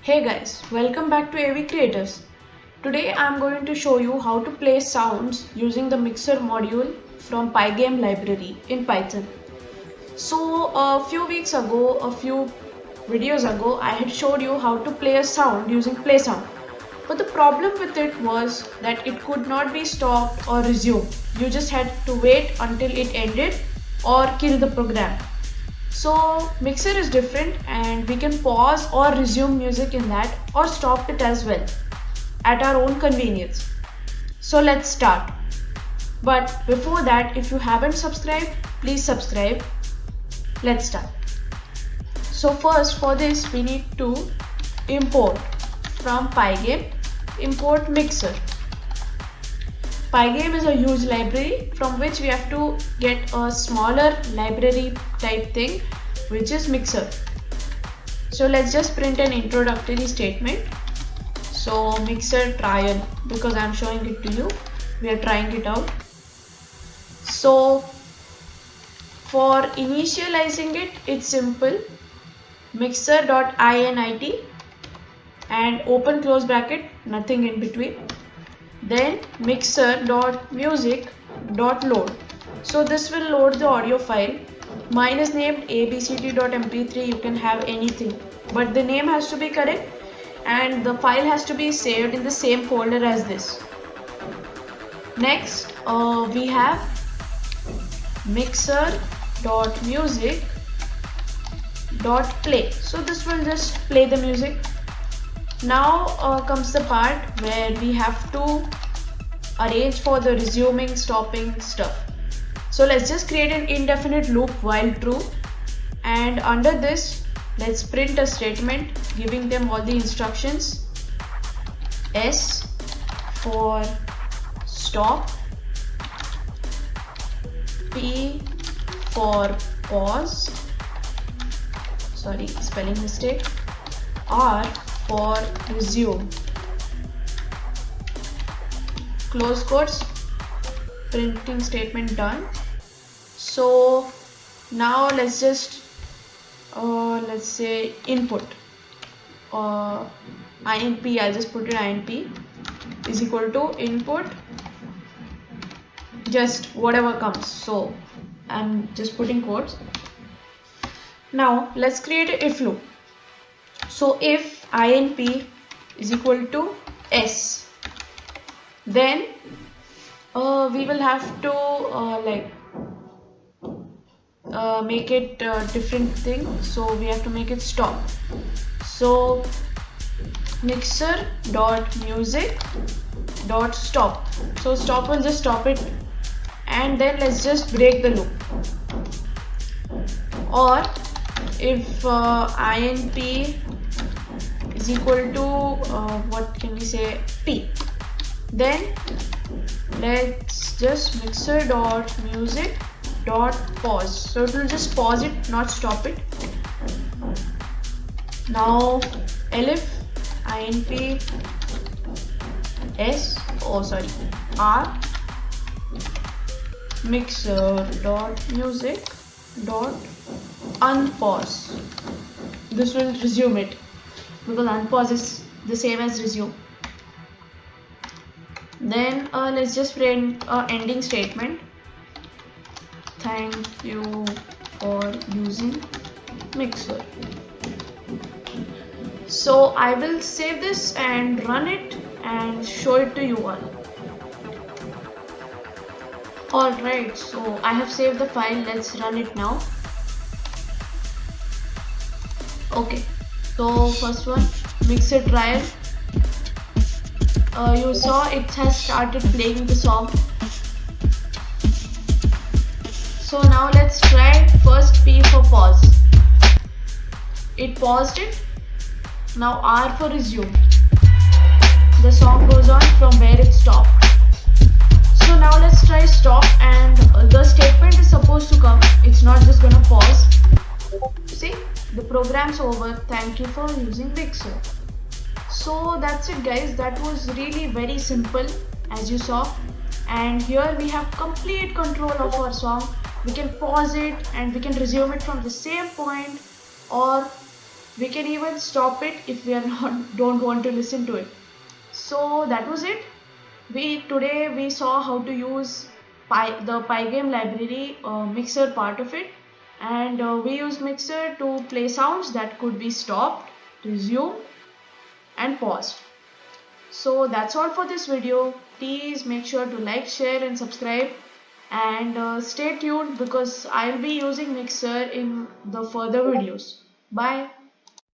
Hey guys, welcome back to AV Creators. Today I am going to show you how to play sounds using the mixer module from pygame library in Python. So a few videos ago, I had showed you how to play a sound using playsound. But the problem with it was that it could not be stopped or resumed. You just had to wait until it ended or kill the program. So mixer is different and we can pause or resume music in that or stop it as well at our own convenience. So let's start. But before that, if you haven't subscribed, please subscribe. Let's start. So first for this we need to import from pygame, import mixer. Pygame is a huge library from which we have to get a smaller library type thing, which is mixer. So let's just print an introductory statement. So mixer trial, because I'm showing it to you, we are trying it out. So for initializing it, it's simple. Mixer.init and open close bracket, nothing in between. Then mixer.music.load. So this will load the audio file. Mine is named abcd.mp3. You can have anything, but the name has to be correct and the file has to be saved in the same folder as this. Next we have mixer.music.play. So this will just play the music. Now comes the part where we have to arrange for the resuming, stopping stuff. So let's just create an indefinite loop while true, and under this let's print a statement giving them all the instructions. S for stop, P for pause, sorry, spelling mistake, R for resume, close quotes, printing statement done. So now let's just let's say input inp, I'll just put it inp is equal to input, just whatever comes. So I'm just putting quotes. Now let's create an if loop. So if inp is equal to s, then we will have to make it different thing. So we have to make it stop. So mixer.music.stop. So stop will just stop it, and then let's just break the loop. Or if inp is equal to what can we say, t, then let's just mixer.music.pause. So it will just pause it, not stop it. Now elif inp s, r mixer.music.unpause. This will resume it, because unpause is the same as resume. Then let's just print ending statement. Thank you for using mixer. So I will save this and run it and show it to you all. Alright, so I have saved the file. Let's run it now. Okay, so first one, mixer trial. You saw it has started playing the song. So now let's try first P for pause. It paused it. Now R for resume. The song goes on from where it stopped. So now let's try stop, and the statement is supposed to come. It's not just gonna pause. See, the program's over. Thank you for using mixer. So that's it guys, that was really very simple as you saw, and here we have complete control of our song. We can pause it and we can resume it from the same point, or We can even stop it if we are not don't want to listen to it. So that was it. We saw how to use the pygame library mixer part of it, and we use mixer to play sounds that could be stopped, resumed, and paused. So that's all for this video. Please make sure to like, share, and subscribe, and stay tuned because I'll be using mixer in the further videos. Bye.